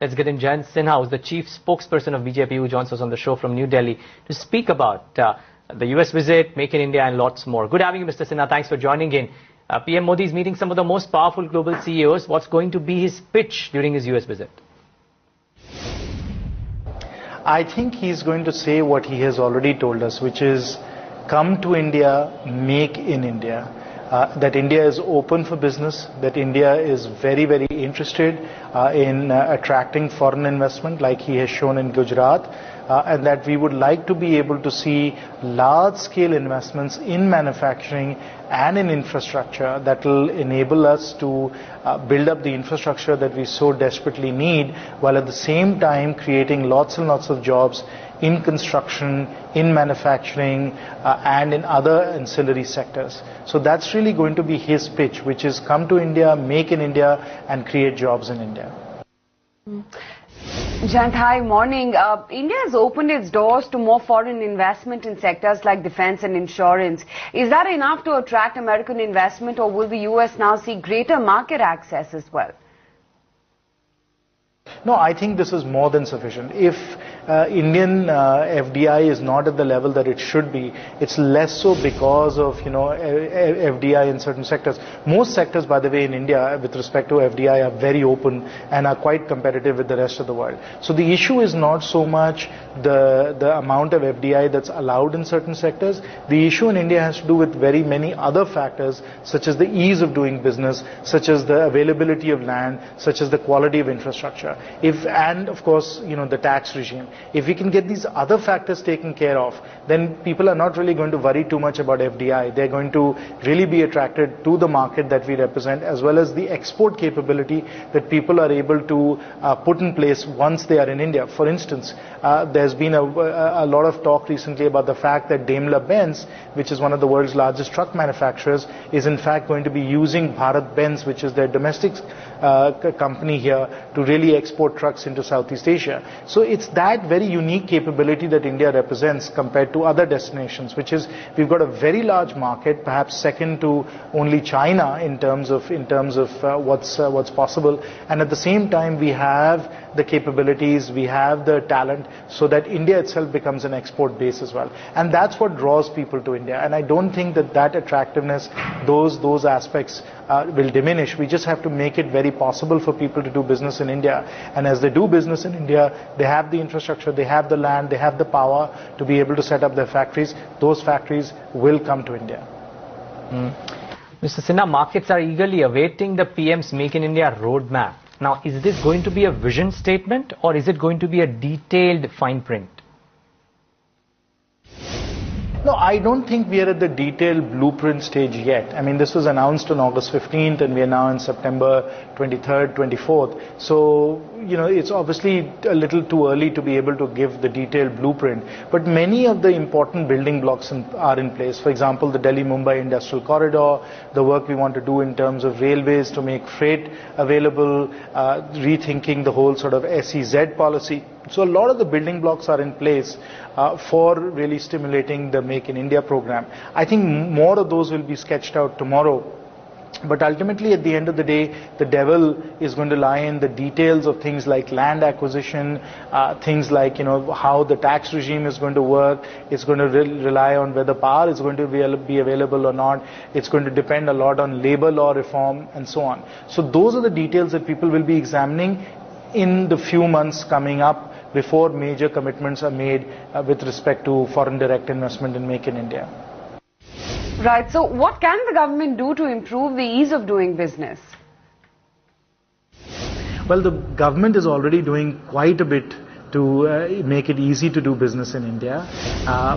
Let's get in Jayant Sinha, who's the chief spokesperson of BJP, who joins us on the show from New Delhi to speak about the US visit, Make in India, and lots more. Good having you, Mr. Sinha. Thanks for joining in. PM Modi is meeting some of the most powerful global CEOs. What's going to be his pitch during his US visit? I think he's going to say what he has already told us, which is come to India, make in India. That India is open for business, that India is very, very interested in attracting foreign investment like he has shown in Gujarat, and that we would like to be able to see large-scale investments in manufacturing and in infrastructure that will enable us to build up the infrastructure that we so desperately need, while at the same time creating lots and lots of jobs in construction, in manufacturing, and in other ancillary sectors. So that's really going to be his pitch, which is come to India, make in India, and create jobs in India. Jayant, hi, morning. India has opened its doors to more foreign investment in sectors like defense and insurance. Is that enough to attract American investment, or will the US now see greater market access as well? No, I think this is more than sufficient. If Indian FDI is not at the level that it should be, it's less so because of, FDI in certain sectors. Most sectors, by the way, in India, with respect to FDI, are very open and are quite competitive with the rest of the world. So the issue is not so much the amount of FDI that's allowed in certain sectors. The issue in India has to do with very many other factors, such as the ease of doing business, such as the availability of land, such as the quality of infrastructure. And of course, the tax regime. If we can get these other factors taken care of, then people are not really going to worry too much about FDI. They're going to really be attracted to the market that we represent, as well as the export capability that people are able to put in place once they are in India. For instance, there's been a lot of talk recently about the fact that Daimler-Benz, which is one of the world's largest truck manufacturers, is in fact going to be using Bharat-Benz, which is their domestic company here, to really export trucks into Southeast Asia. So it's that very unique capability that India represents compared to other destinations, which is we've got a very large market, perhaps second to only China in terms of what's possible, and at the same time we have the capabilities, we have the talent, so that India itself becomes an export base as well. And that's what draws people to India. And I don't think that attractiveness, those aspects will diminish. We just have to make it very possible for people to do business in India. And as they do business in India, they have the infrastructure, they have the land, they have the power to be able to set up their factories. Those factories will come to India. Mr. Sinha, markets are eagerly awaiting the PMs Make in India roadmap. Now, is this going to be a vision statement, or is it going to be a detailed fine print? No, I don't think we are at the detailed blueprint stage yet. I mean, this was announced on August 15th and we are now in September 23rd, 24th. So, it's obviously a little too early to be able to give the detailed blueprint. But many of the important building blocks are in place. For example, the Delhi-Mumbai Industrial Corridor, the work we want to do in terms of railways to make freight available, rethinking the whole sort of SEZ policy. So a lot of the building blocks are in place for really stimulating the Make in India program. I think more of those will be sketched out tomorrow. But ultimately, at the end of the day, the devil is going to lie in the details of things like land acquisition, things like, how the tax regime is going to work. It's going to rely on whether power is going to be available or not. It's going to depend a lot on labor law reform and so on. So those are the details that people will be examining in the few months coming up before major commitments are made with respect to foreign direct investment in Make in India. Right. So what can the government do to improve the ease of doing business? Well, the government is already doing quite a bit to make it easy to do business in India.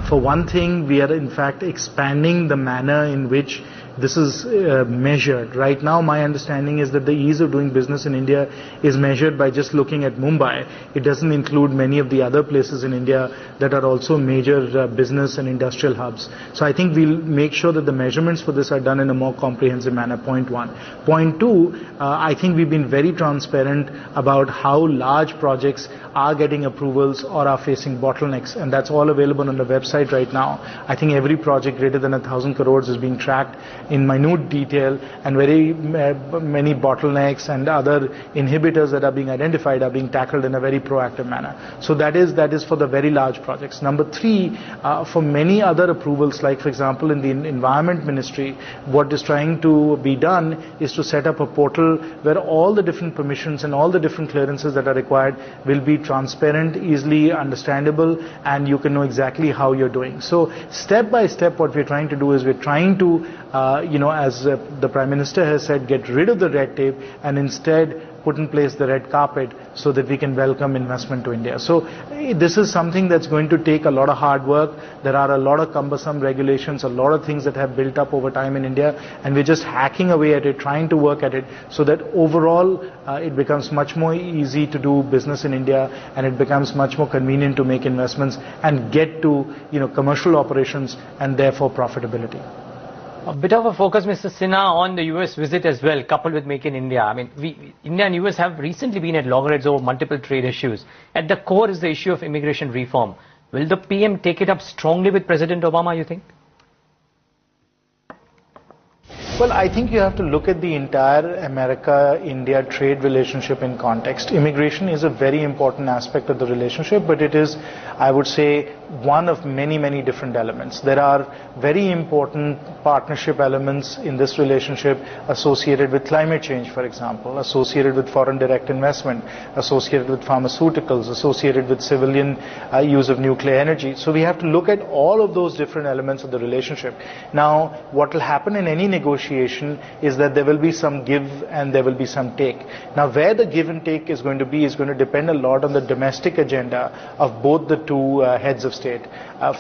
For one thing, we are in fact expanding the manner in which this is measured. Right now, my understanding is that the ease of doing business in India is measured by just looking at Mumbai. It doesn't include many of the other places in India that are also major business and industrial hubs. So I think we'll make sure that the measurements for this are done in a more comprehensive manner, point one. Point two, I think we've been very transparent about how large projects are getting approvals or are facing bottlenecks, and that's all available on the website right now. I think every project greater than 1,000 crores is being tracked, in minute detail, and very many bottlenecks and other inhibitors that are being identified are being tackled in a very proactive manner. So that is for the very large projects. Number 3, for many other approvals, like for example in the Environment Ministry, what is trying to be done is to set up a portal where all the different permissions and all the different clearances that are required will be transparent, easily understandable, and you can know exactly how you're doing. So step by step what we're trying to do is we're trying to, as the Prime Minister has said, get rid of the red tape and instead put in place the red carpet so that we can welcome investment to India. So this is something that's going to take a lot of hard work. There are a lot of cumbersome regulations, a lot of things that have built up over time in India, and we're just hacking away at it, trying to work at it so that overall it becomes much more easy to do business in India, and it becomes much more convenient to make investments and get to commercial operations and therefore profitability. A bit of a focus, Mr. Sinha, on the US visit as well, coupled with Make in India. I mean, India and US have recently been at loggerheads over multiple trade issues. At the core is the issue of immigration reform. Will the PM take it up strongly with President Obama, you think? Well, I think you have to look at the entire America-India trade relationship in context. Immigration is a very important aspect of the relationship, but it is, I would say, one of many, many different elements. There are very important partnership elements in this relationship associated with climate change, for example, associated with foreign direct investment, associated with pharmaceuticals, associated with civilian use of nuclear energy. So we have to look at all of those different elements of the relationship. Now, what will happen in any negotiation is that there will be some give and there will be some take. Now, where the give and take is going to depend a lot on the domestic agenda of both the two heads of state,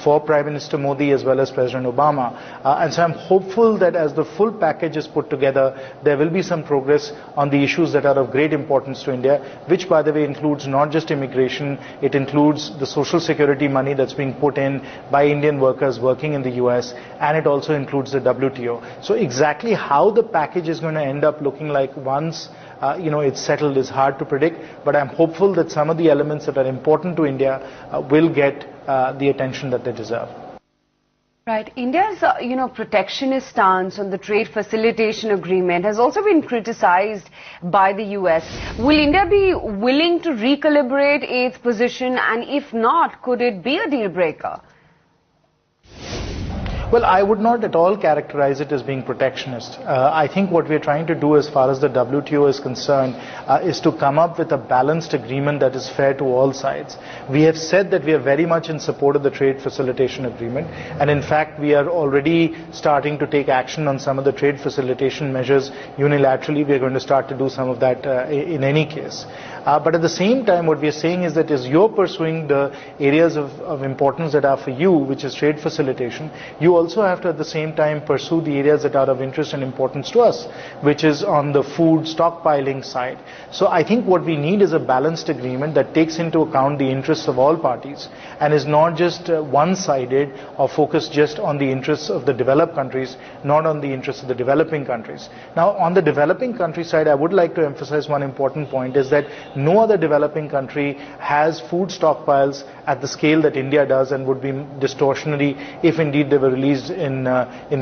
for Prime Minister Modi as well as President Obama. And so I'm hopeful that as the full package is put together, there will be some progress on the issues that are of great importance to India, which by the way includes not just immigration, it includes the social security money that's being put in by Indian workers working in the US, and it also includes the WTO. So exactly how the package is going to end up looking like once it's settled is hard to predict, but I'm hopeful that some of the elements that are important to India will get the attention that they deserve. Right. India's, protectionist stance on the trade facilitation agreement has also been criticized by the US. Will India be willing to recalibrate its position, and if not, could it be a deal breaker? Well, I would not at all characterize it as being protectionist. I think what we're trying to do as far as the WTO is concerned is to come up with a balanced agreement that is fair to all sides. We have said that we are very much in support of the trade facilitation agreement, and in fact we are already starting to take action on some of the trade facilitation measures unilaterally. We are going to start to do some of that in any case. But at the same time, what we are saying is that as you're pursuing the areas of importance that are for you, which is trade facilitation, you also have to at the same time pursue the areas that are of interest and importance to us, which is on the food stockpiling side. So I think what we need is a balanced agreement that takes into account the interests of all parties and is not just one-sided or focused just on the interests of the developed countries, not on the interests of the developing countries. Now, on the developing country side, I would like to emphasize one important point is that no other developing country has food stockpiles at the scale that India does and would be distortionary if indeed they were released in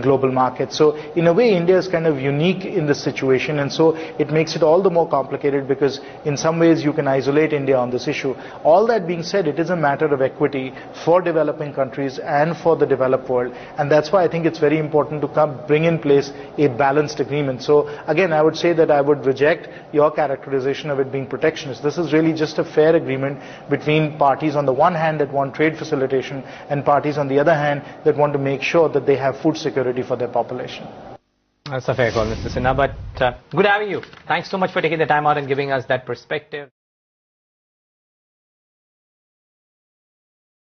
global markets. So in a way, India is kind of unique in this situation, and so it makes it all the more complicated because in some ways you can isolate India on this issue. All that being said, it is a matter of equity for developing countries and for the developed world, and that's why I think it's very important to bring in place a balanced agreement. So again, I would say that I would reject your characterization of it being protectionist. This is really just a fair agreement between parties on the one hand that want trade facilitation and parties on the other hand that want to make sure that they have food security for their population. That's a fair call, Mr. Sinha, but good having you. Thanks so much for taking the time out and giving us that perspective.